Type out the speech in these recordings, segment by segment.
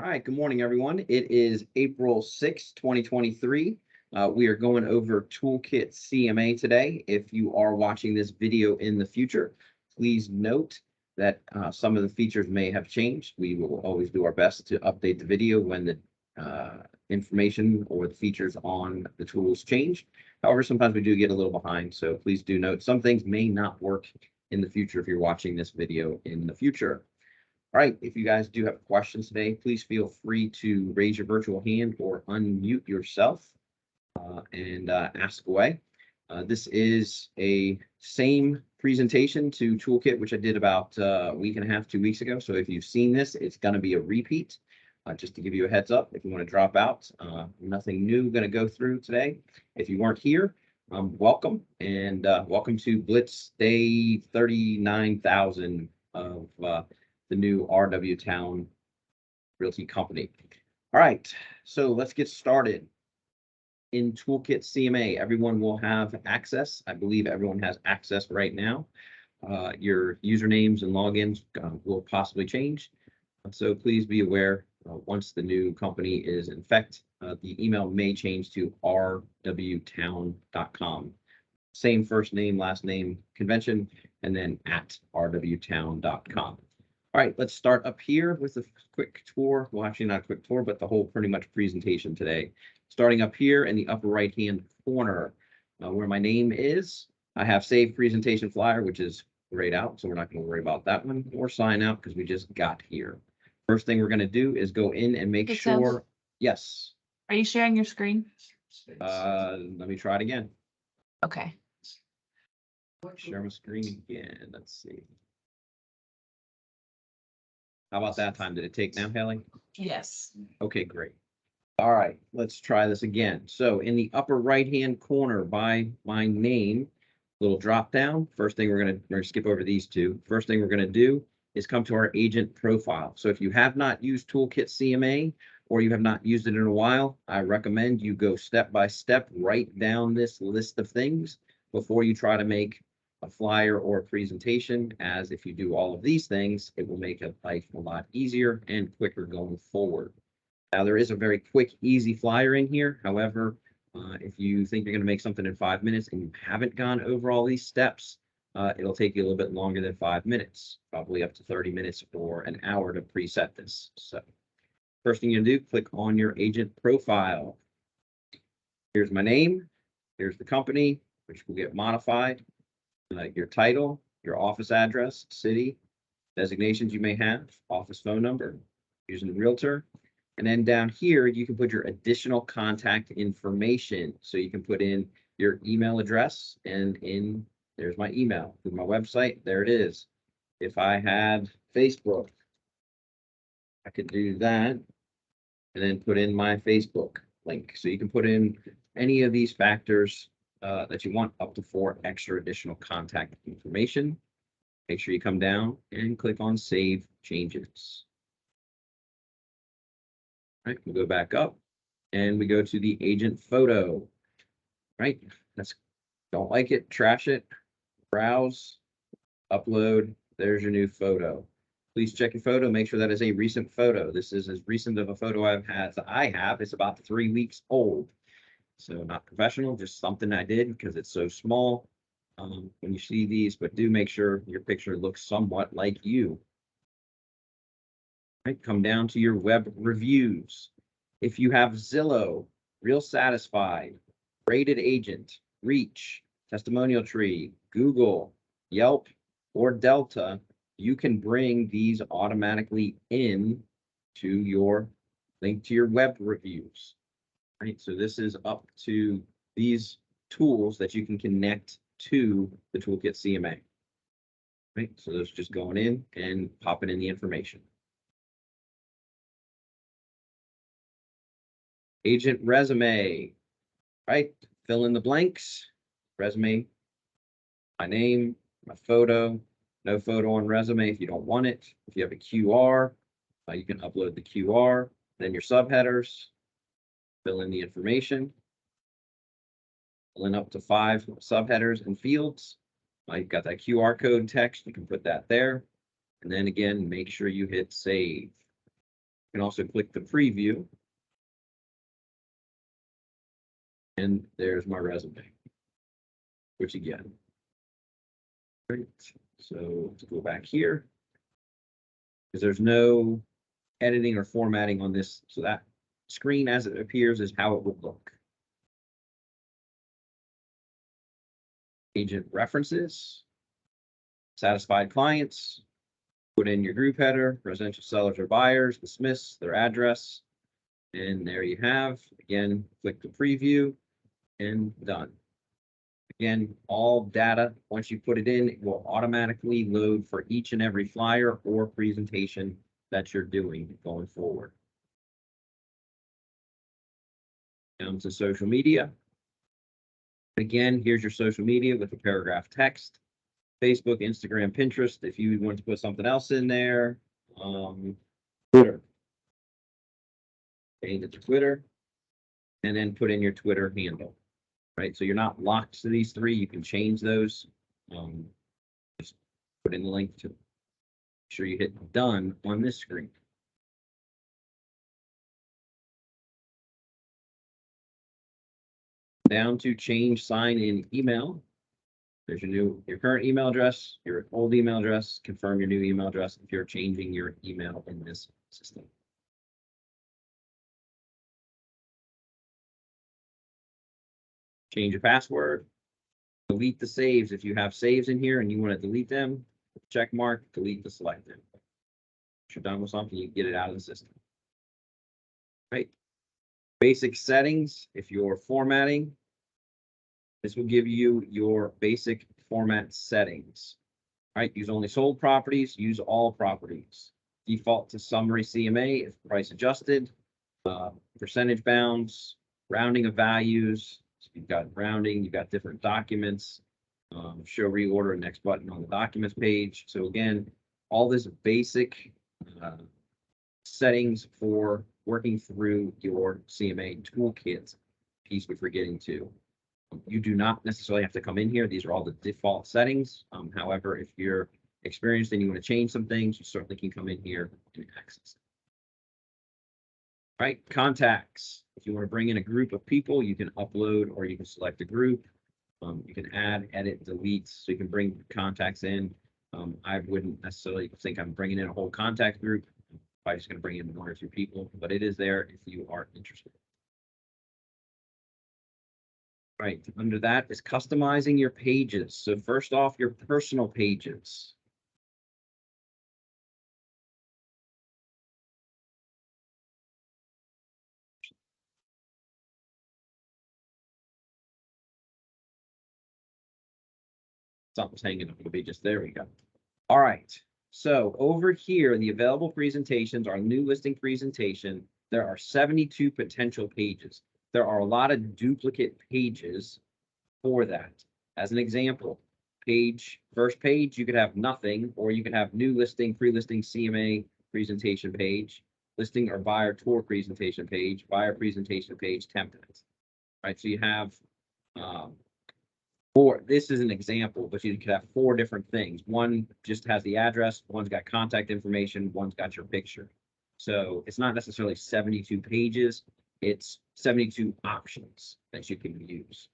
All right, good morning, everyone. It is April 6th, 2023. We are going over Toolkit CMA today. If you are watching this video in the future, please note that some of the features may have changed. We will always do our best to update the video when the information or the features on the tools change. However, sometimes we do get a little behind, so please do note some things may not work in the future if you're watching this video in the future. All right, if you guys do have questions today, please feel free to raise your virtual hand or unmute yourself and ask away. This is a same presentation to Toolkit, which I did about a week and a half, 2 weeks ago. So if you've seen this, it's going to be a repeat. Just to give you a heads up, if you want to drop out, nothing new going to go through today. If you weren't here, welcome, and welcome to Blitz Day 39,000 of the new RW Town Realty Company. All right, so let's get started. In Toolkit CMA, everyone will have access. I believe everyone has access right now. Your usernames and logins will possibly change. So please be aware, once the new company is in effect, the email may change to rwtown.com. Same first name, last name convention, and then at rwtown.com. All right, let's start up here with a quick tour. Well, actually not a quick tour, but the whole pretty much presentation today. Starting up here in the upper right-hand corner, where my name is, I have saved presentation flyer, which is grayed out, so we're not going to worry about that one, or sign out because we just got here. First thing we're going to do is go in and make sure. Yes. Are you sharing your screen? Let me try it again. Okay. Share my screen again. Let's see. How about that time? Did it take now, Haley? Yes. Okay, great. All right, let's try this again. So in the upper right-hand corner by my name, little drop down. First thing we're gonna skip over these two. First thing we're gonna do is come to our agent profile. So if you have not used Toolkit CMA or you have not used it in a while, I recommend you go step by step, write down this list of things before you try to make a flyer or a presentation, as if you do all of these things, it will make life a lot easier and quicker going forward. Now, there is a very quick, easy flyer in here. However, if you think you're going to make something in 5 minutes and you haven't gone over all these steps, it'll take you a little bit longer than 5 minutes, probably up to 30 minutes or an hour to preset this. So first thing you do, click on your agent profile. Here's my name. Here's the company, which will get modified. Your title, your office address, city, designations you may have, office phone number, using the realtor. And then down here, you can put your additional contact information. So you can put in your email address, and there's my email. With my website, there it is. If I had Facebook, I could do that and then put in my Facebook link. So you can put in any of these factors that you want, up to 4 extra additional contact information. Make sure you come down and click on Save Changes. All right, we'll go back up and we go to the agent photo. Right, don't like it, trash it, browse, upload. There's your new photo. Please check your photo. Make sure that is a recent photo. This is as recent of a photo I've had that I have. It's about 3 weeks old. So not professional, just something I did because it's so small when you see these, but do make sure your picture looks somewhat like you. Right, come down to your web reviews. If you have Zillow, Real Satisfied, Rated Agent, Reach, Testimonial Tree, Google, Yelp, or Delta, you can bring these automatically in to your link to your web reviews. Right, so this is up to these tools that you can connect to the Toolkit CMA. Right, so those just going in and popping in the information. Agent resume, right? Fill in the blanks. Resume, my name, my photo. No photo on resume if you don't want it. If you have a QR, you can upload the QR. Then your subheaders. Fill in the information. Fill in up to 5 subheaders and fields. You've got that QR code text. You can put that there. And then again, make sure you hit save. You can also click the preview. And there's my resume, which again, great. So let's go back here because there's no editing or formatting on this. So that screen as it appears is how it would look. Agent references, satisfied clients, put in your group header, residential sellers or buyers, dismiss their address. And there you have, again, click the preview and done. Again, all data, once you put it in, it will automatically load for each and every flyer or presentation that you're doing going forward. Down to social media. Again, here's your social media with the paragraph text. Facebook, Instagram, Pinterest. If you want to put something else in there, Twitter. Change it to Twitter, and then put in your Twitter handle. Right, so you're not locked to these three. You can change those. Just put in the link to. Make sure you hit done on this screen. Down to change sign in email. There's your current email address, your old email address, confirm your new email address if you're changing your email in this system. Change your password. Delete the saves. If you have saves in here and you want to delete them, check mark, delete the selected. If you're done with something, you get it out of the system. Right. Basic settings. If you're formatting, this will give you your basic format settings. Right. Use only sold properties. Use all properties. Default to summary CMA if price adjusted. Percentage bounds. Rounding of values. So you've got rounding. You've got different documents. Show reorder next button on the documents page. So again, all this basic settings for working through your CMA toolkit piece, which we're getting to. You do not necessarily have to come in here. These are all the default settings. However, if you're experienced and you want to change some things, you certainly can come in here and access it. Right, contacts. If you want to bring in a group of people, you can upload or you can select a group. You can add, edit, delete, so you can bring contacts in. I wouldn't necessarily think I'm bringing in a whole contact group. I'm just going to bring in 1 or 2 people, but it is there if you are interested. Right, under that is customizing your pages. So first off, your personal pages. Something's hanging up the pages. There we go. All right. So over here, the available presentations, our new listing presentation, there are 72 potential pages. There are a lot of duplicate pages for that. As an example, first page, you could have nothing, or you could have new listing, pre-listing CMA presentation page, listing or buyer tour presentation page, buyer presentation page, templates. Right. So you have this is an example, but you could have 4 different things. One just has the address, one's got contact information, one's got your picture. So it's not necessarily 72 pages, it's 72 options that you can use.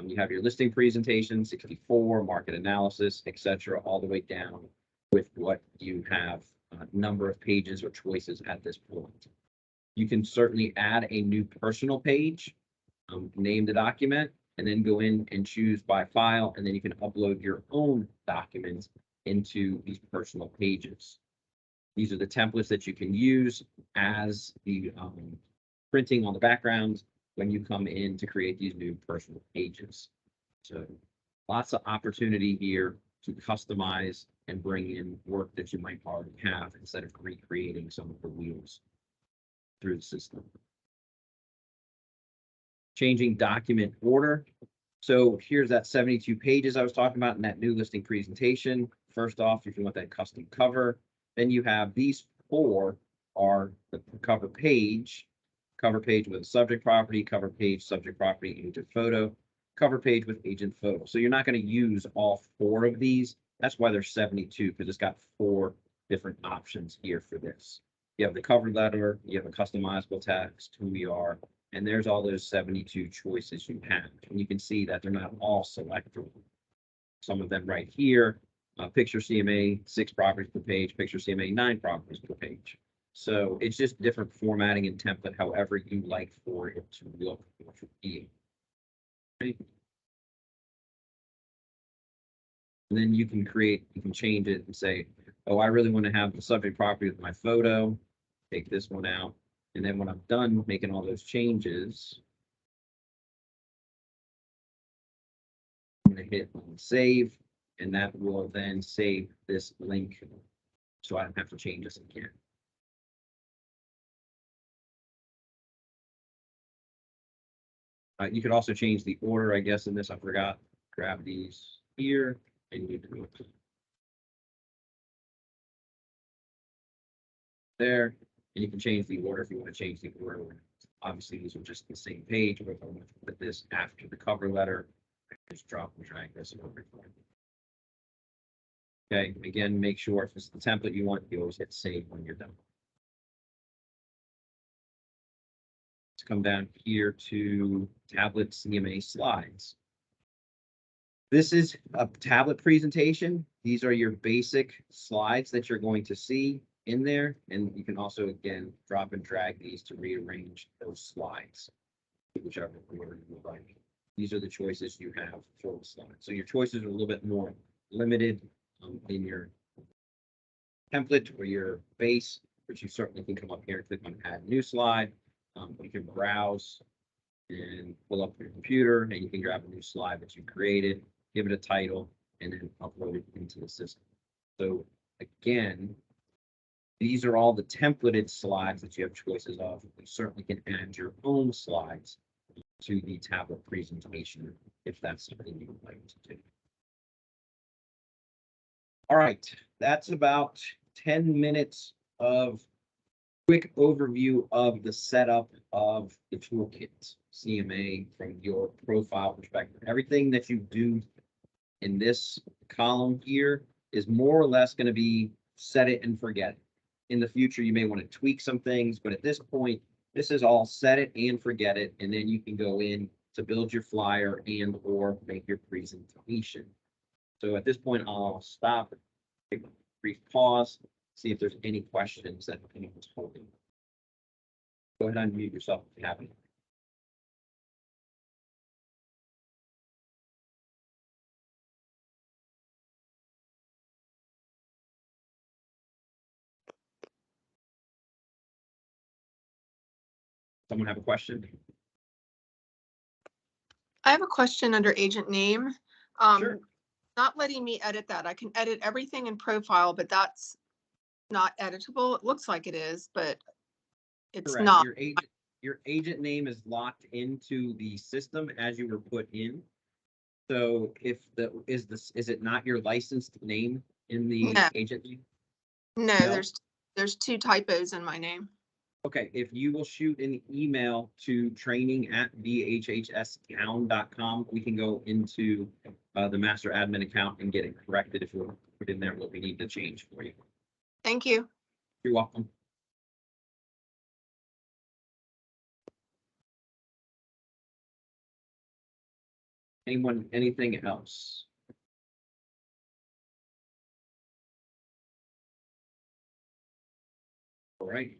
You have your listing presentation, 64, market analysis, etc., all the way down with what you have number of pages or choices at this point. You can certainly add a new personal page, name the document, and then go in and choose by file, and then you can upload your own documents into these personal pages. These are the templates that you can use as the printing on the background when you come in to create these new personal pages. So lots of opportunity here to customize and bring in work that you might already have instead of recreating some of the wheels through the system. Changing document order. So here's that 72 pages I was talking about in that new listing presentation. First off, if you want that custom cover, then you have these 4 are the cover page with a subject property, cover page, subject property, agent photo, cover page with agent photo. So you're not going to use all 4 of these. That's why there's 72, because it's got 4 different options here for this. You have the cover letter, you have a customizable text, who we are, and there's all those 72 choices you have. And you can see that they're not all selected. Some of them right here, picture CMA, 6 properties per page, picture CMA, 9 properties per page. So it's just different formatting and template, however you like for it to look or to be. Okay. And then you can change it and say, oh, I really want to have the subject property with my photo. Take this one out. And then when I'm done making all those changes, I'm going to hit save, and that will then save this link so I don't have to change this again. You could also change the order, I guess, in this. I forgot. Grab these here and you do it there. And you can change the order if you want to change the order. Obviously, these are just the same page, but if I want to put this after the cover letter, I just drop and drag this over. Okay, again, make sure if it's the template you want, you always hit save when you're done. Let's come down here to tablet CMA slides. This is a tablet presentation. These are your basic slides that you're going to see in there. And you can also, again, drop and drag these to rearrange those slides, whichever order you would like. These are the choices you have for the slide. So your choices are a little bit more limited in your template or your base, but you certainly can come up here and click on add new slide. You can browse and pull up your computer and you can grab a new slide that you created, give it a title, and then upload it into the system. So again, these are all the templated slides that you have choices of. You certainly can add your own slides to the tablet presentation if that's something you would like to do. All right, that's about 10 minutes of quick overview of the setup of the Toolkit CMA from your profile perspective. Everything that you do in this column here is more or less going to be set it and forget it. In the future, you may want to tweak some things, but at this point, this is all set it and forget it, and then you can go in to build your flyer and or make your presentation. So at this point, I'll stop, take a brief pause, see if there's any questions that anyone's holding. Go ahead and unmute yourself if you have any. Someone have a question? I have a question under agent name. Sure. Not letting me edit that. I can edit everything in profile, but that's not editable. It looks like it is, but it's Correct. not. Your agent name is locked into the system as you were put in. So if is it not your licensed name in the No. agent name? No, No? there's 2 typos in my name. Okay, if you will shoot an email to training@bhhstown.com, we can go into the master admin account and get it corrected if you put in there what we need to change for you. Thank you. You're welcome. Anyone, anything else? All right.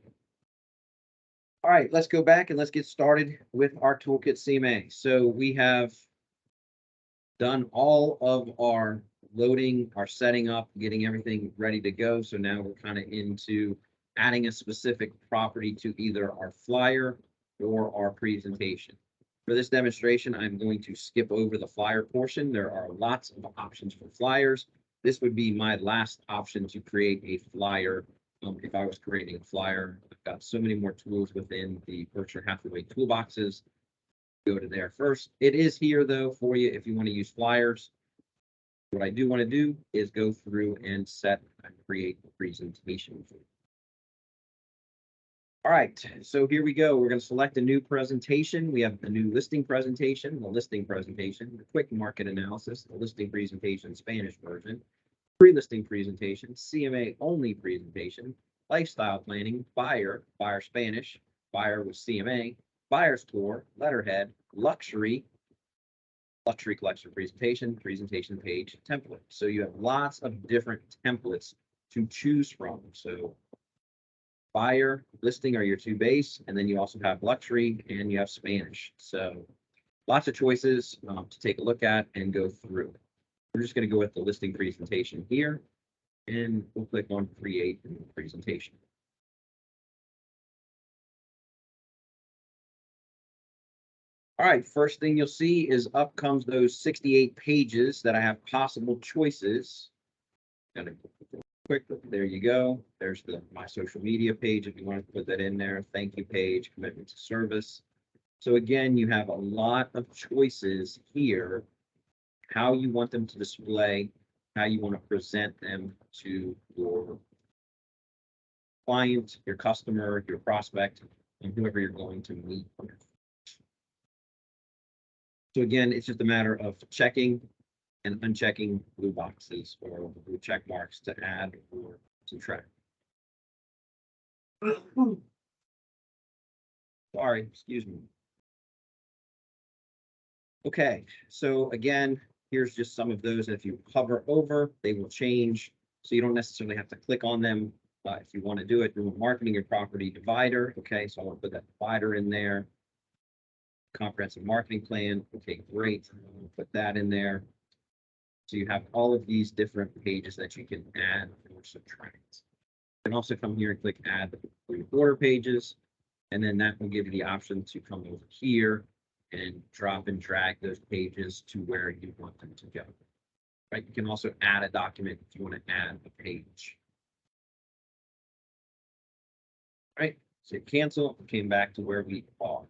All right, let's go back and let's get started with our Toolkit CMA. So we have done all of our loading, our setting up, getting everything ready to go. So now we're kind of into adding a specific property to either our flyer or our presentation. For this demonstration, I'm going to skip over the flyer portion. There are lots of options for flyers. This would be my last option to create a flyer. If I was creating a flyer, I've got so many more tools within the Berkshire Hathaway toolboxes. Go to there first. It is here though for you if you want to use flyers. What I do want to do is go through and set and create the presentation. All right, so here we go. We're going to select a new presentation. We have the new listing presentation, the listing presentation, the quick market analysis, the listing presentation, Spanish version, pre-listing presentation, CMA only presentation, lifestyle planning, buyer, buyer Spanish, buyer with CMA, buyer's tour, letterhead, luxury, luxury collection presentation, presentation page, template. So you have lots of different templates to choose from. So buyer, listing are your two base, and then you also have luxury and you have Spanish. So lots of choices to take a look at and go through. We're just going to go with the listing presentation here, and we'll click on create presentation. All right, first thing you'll see is up comes those 68 pages that I have possible choices. Gonna quick, there you go. There's my social media page if you want to put that in there. Thank you page, commitment to service. So again, you have a lot of choices here, how you want them to display, how you want to present them to your client, your customer, your prospect, and whoever you're going to meet with. So again, it's just a matter of checking and unchecking blue boxes or blue check marks to add or subtract. Sorry, excuse me. Okay, so again, here's just some of those. If you hover over, they will change. So you don't necessarily have to click on them. If you want to do it, you're marketing your property divider. Okay, so I want to put that divider in there. Comprehensive marketing plan. Okay, great. Put that in there. So you have all of these different pages that you can add or subtract. You can also come here and click add for your border pages, and then that will give you the option to come over here and drop and drag those pages to where you want them to go. Right? You can also add a document if you want to add a page. Right? So cancel, came back to where we are.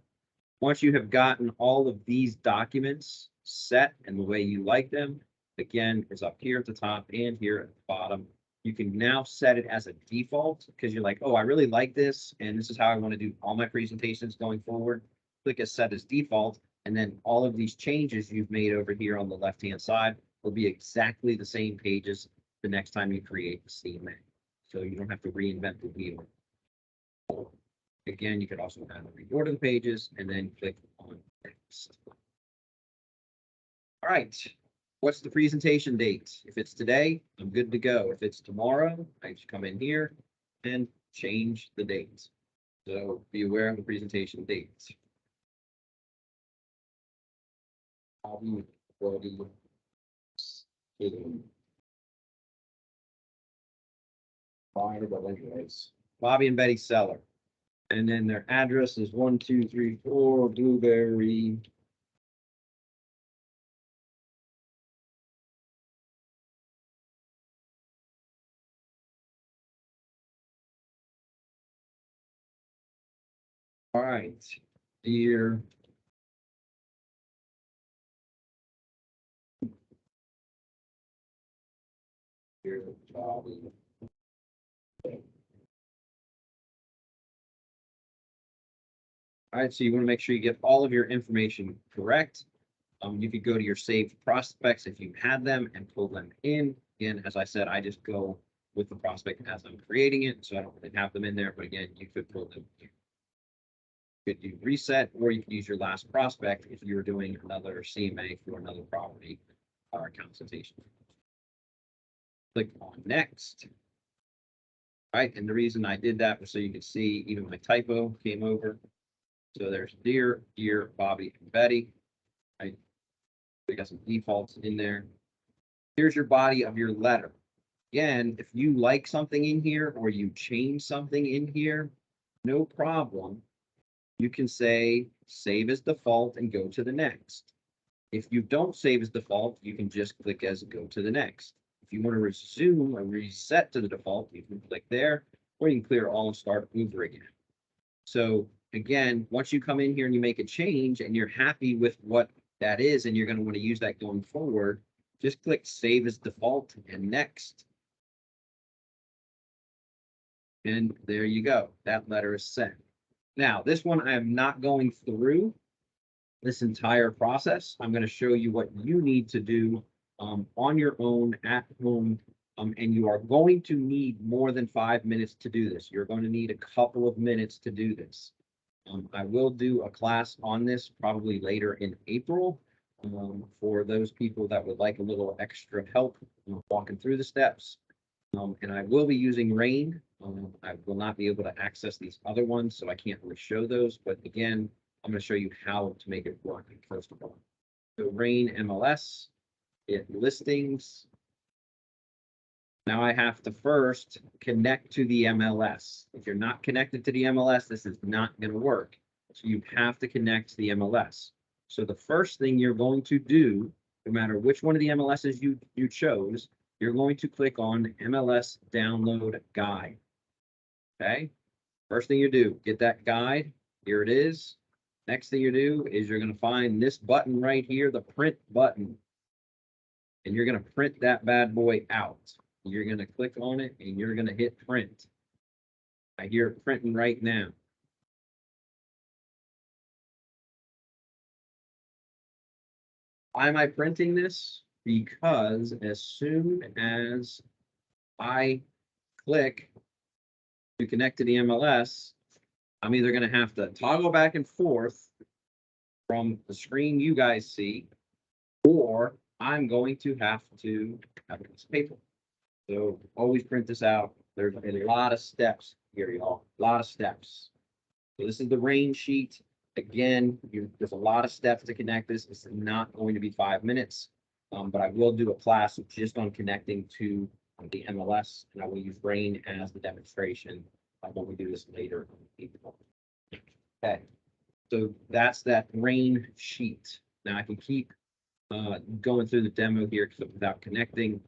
Once you have gotten all of these documents set and the way you like them, again, it's up here at the top and here at the bottom. You can now set it as a default because you're like, oh, I really like this, and this is how I want to do all my presentations going forward. Click as set as default, and then all of these changes you've made over here on the left-hand side will be exactly the same pages the next time you create the CMA. So you don't have to reinvent the wheel. Again, you could also kind of reorder the pages and then click on next. All right. What's the presentation date? If it's today, I'm good to go. If it's tomorrow, I just come in here and change the date. So be aware of the presentation date. Bobby and Betty Seller. And then their address is 1234 Blueberry. All right, dear. Dear Bobby. All right, so you want to make sure you get all of your information correct. You could go to your saved prospects if you had them and pull them in. Again, as I said, I just go with the prospect as I'm creating it, so I don't really have them in there. But again, you could pull them in. You could do reset, or you could use your last prospect if you're doing another CMA for another property or consultation. Click on next. All right, and the reason I did that was so you could see even my typo came over. So there's dear Bobby and Betty. We got some defaults in there. Here's your body of your letter. Again, if you like something in here or you change something in here, no problem. You can say save as default and go to the next. If you don't save as default, you can just click as go to the next. If you want to resume or reset to the default, you can click there, or you can clear all and start over again. So again, once you come in here and you make a change and you're happy with what that is, and you're going to want to use that going forward, just click save as default and next. And there you go. That letter is sent. Now, this one I am not going through this entire process. I'm going to show you what you need to do on your own at home And you are going to need more than 5 minutes to do this. You're going to need a couple of minutes to do this. I will do a class on this probably later in April. For those people that would like a little extra help walking through the steps. And I will be using Rain. I will not be able to access these other ones, so I can't really show those. But again, I'm going to show you how to make it work first of all. So Rain MLS, it listings. Now I have to first connect to the MLS. If you're not connected to the MLS, this is not going to work. So you have to connect to the MLS. So the first thing you're going to do, no matter which one of the MLSs you chose, you're going to click on MLS Download Guide. Okay. First thing you do, get that guide. Here it is. Next thing you do is you're going to find this button right here, the print button. And you're going to print that bad boy out. You're going to click on it and you're going to hit print. I hear it printing right now. Why am I printing this? Because as soon as I click to connect to the MLS, I'm either going to have to toggle back and forth from the screen you guys see, or I'm going to have to have a piece of paper. So always print this out. There's a lot of steps here, y'all. A lot of steps. So this is the rain sheet. Again, there's a lot of steps to connect this. It's not going to be 5 minutes, but I will do a class just on connecting to the MLS, and I will use Rain as the demonstration when we do this later. Okay, so that's that Rain sheet. Now I can keep going through the demo here without connecting.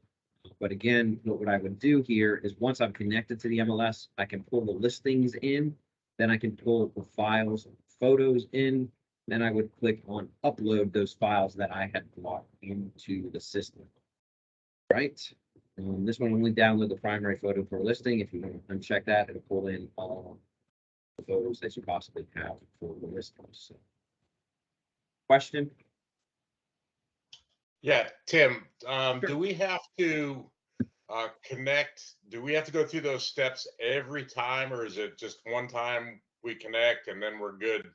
But again, what I would do here is once I'm connected to the MLS, I can pull the listings in, then I can pull the files, photos in, then I would click on upload those files that I had brought into the system. Right? This one only download the primary photo for listing. If you want to uncheck that, it'll pull in all the photos that you possibly have for the listings. So, question? Yeah, Tim, Sure. do we have to connect? Do we have to go through those steps every time, or is it just one time we connect and then we're good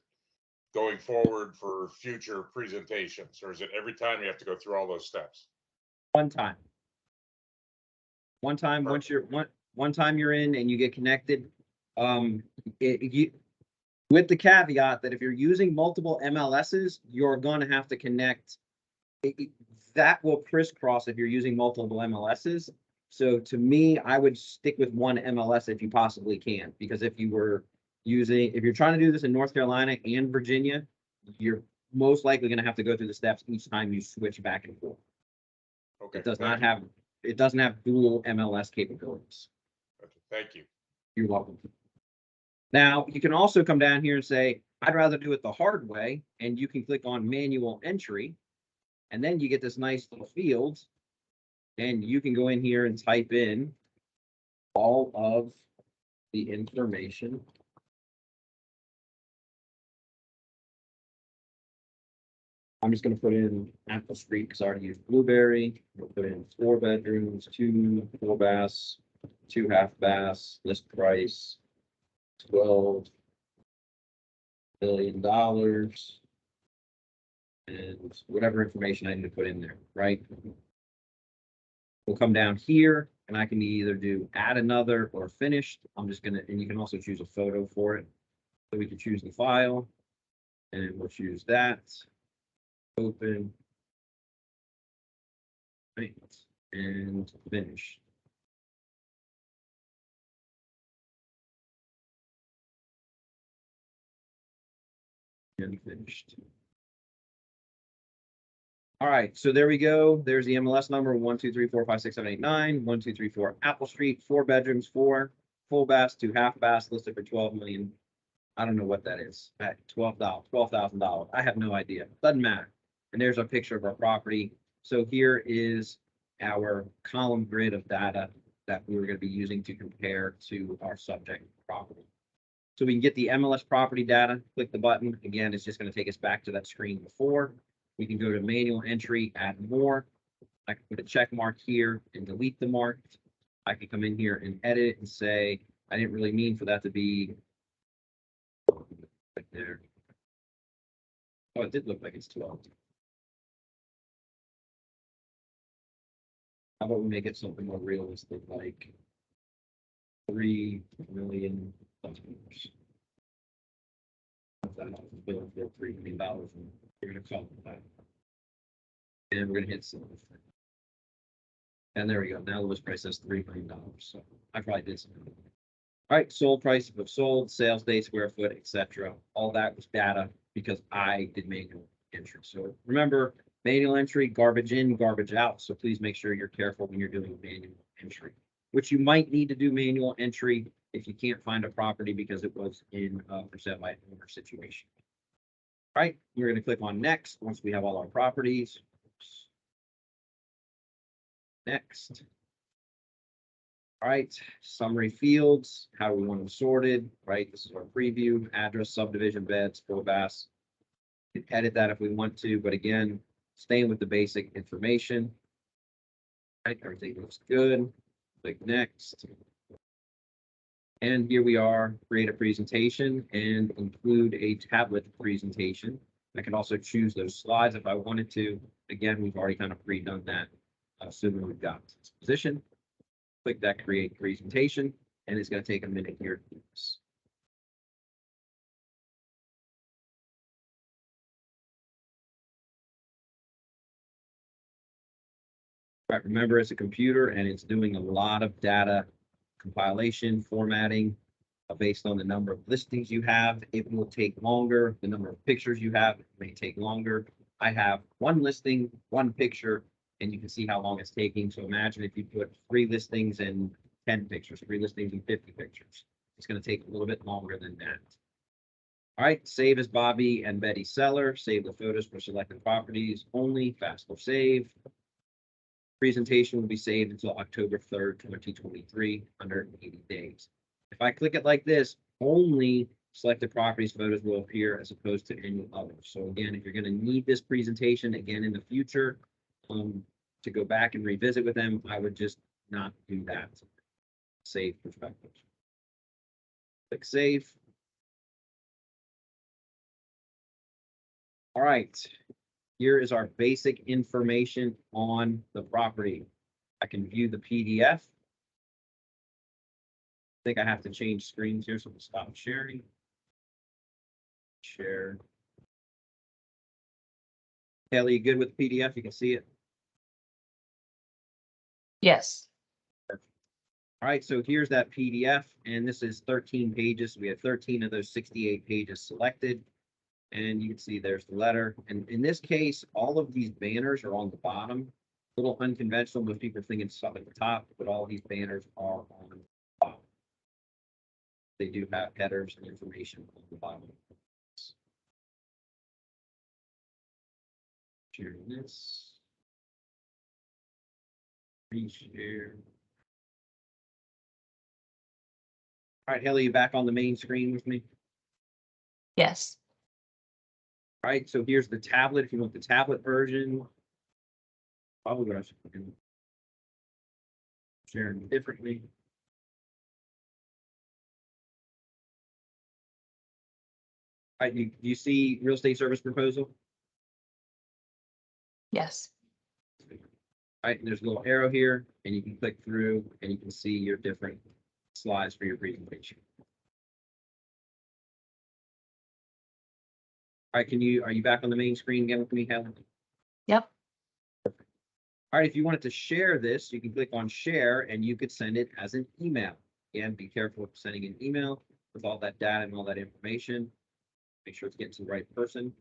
going forward for future presentations? Or is it every time you have to go through all those steps? One time. One time, once you're one time you're in and you get connected, with the caveat that if you're using multiple MLSs, you're going to have to connect. That will crisscross if you're using multiple MLSs. So to me, I would stick with one MLS if you possibly can, because if you're trying to do this in North Carolina and Virginia, you're most likely going to have to go through the steps each time you switch back and forth. Okay. It doesn't have dual MLS capabilities. Okay, thank you. You're welcome. Now, you can also come down here and say, I'd rather do it the hard way, and you can click on manual entry, and then you get this nice little field, and you can go in here and type in all of the information. I'm just going to put in Apple Street because I already used Blueberry. We'll put in 4 bedrooms, 2 full baths, 2 half baths, list price, $12 million, and whatever information I need to put in there, right? We'll come down here and I can either do add another or finished. I'm just gonna, and you can also choose a photo for it. So we can choose the file and we'll choose that. Open. Right, and finish. And finished. All right, so there we go. There's the MLS number 1, 2, 3, 4, 5, 6, 7, 8, 9. 1, 2, 3, 4 Apple Street, 4 bedrooms, 4 full baths, 2 half baths listed for 12 million. I don't know what that is. At $12,000. I have no idea. Doesn't matter. And there's a picture of our property. So here is our column grid of data that we were going to be using to compare to our subject property. So we can get the MLS property data, click the button. Again, it's just going to take us back to that screen before. We can go to manual entry, add more. I can put a check mark here and delete the mark. I can come in here and edit it and say, I didn't really mean for that to be right there. Oh, it did look like it's 12. How about we make it something more realistic, like 3 million customers. Bill for $3 million. We're gonna call it that. And we're gonna hit save. And there we go. Now the list price says $3 million. So I probably did something. All right, sold price of sold, sales day, square foot, etc. All that was data because I did manual entry. So remember, manual entry, garbage in, garbage out. So please make sure you're careful when you're doing manual entry, which you might need to do manual entry if you can't find a property because it was in a for sale by owner situation. All right, we're going to click on next once we have all our properties. Next. All right, summary fields, how we want them sorted, right? This is our preview, address, subdivision, beds, full bass. We can edit that if we want to, but again, staying with the basic information. Right, everything looks good. Click next. And here we are, create a presentation and include a tablet presentation. I can also choose those slides if I wanted to. Again, we've already kind of pre-done that, assuming we've got this position. Click that create presentation, and it's going to take a minute here to do this. Right, remember it's a computer and it's doing a lot of data compilation, formatting, based on the number of listings you have. It will take longer. The number of pictures you have may take longer. I have one listing, one picture, and you can see how long it's taking. So imagine if you put 3 listings and 10 pictures, 3 listings and 50 pictures. It's going to take a little bit longer than that. All right, save as Bobby and Betty Seller. Save the photos for selected properties only. Faster save. Presentation will be saved until October 3rd, 2023, under 80 days. If I click it like this, only selected properties photos will appear as opposed to any others. So again, if you're going to need this presentation again in the future, to go back and revisit with them, I would just not do that. Save perspective. Click save. All right, here is our basic information on the property. I can view the PDF. I think I have to change screens here, so we'll stop sharing. Share. Kelly, you good with the PDF? You can see it. Yes. All right, so here's that PDF, and this is 13 pages. We have 13 of those 68 pages selected. And you can see there's the letter. And in this case, all of these banners are on the bottom. A little unconventional, most people are thinking stuff at the top, but all these banners are on the bottom. They do have headers and information on the bottom. Sharing this. Reshare. All right, Haley, you back on the main screen with me? Yes. All right, so here's the tablet. If you want the tablet version, probably what I should do. Sharing differently. All right, do you see real estate service proposal? Yes. All right, and there's a little arrow here, and you can click through and you can see your different slides for your presentation. All right, are you back on the main screen again with me, Helen? Yep. All right, if you wanted to share this, you can click on share and you could send it as an email. Again, be careful of sending an email with all that data and all that information. Make sure it's getting to the right person.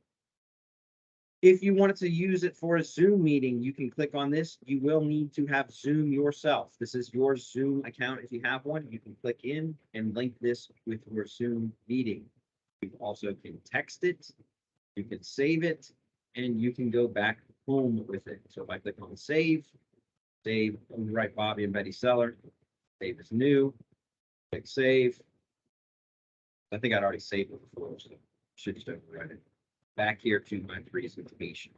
If you wanted to use it for a Zoom meeting, you can click on this. You will need to have Zoom yourself. This is your Zoom account. If you have one, you can click in and link this with your Zoom meeting. You also can text it, you can save it, and you can go back home with it. So if I click on save, right, Bobby and Betty Seller, save as new, click save. I think I'd already saved it before, so should just overwrite it. Back here to my presentation.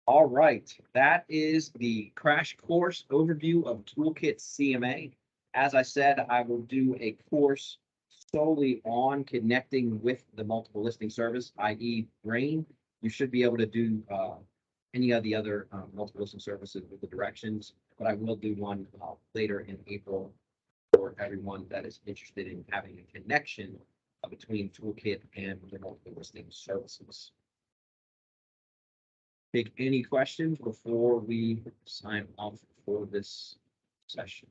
All right, that is the crash course overview of Toolkit CMA. As I said, I will do a course solely on connecting with the multiple listing service, i.e. Brain. You should be able to do any of the other multiple listing services with the directions, but I will do one later in April for everyone that is interested in having a connection between Toolkit and the multiple listing services. Take any questions before we sign off for this session?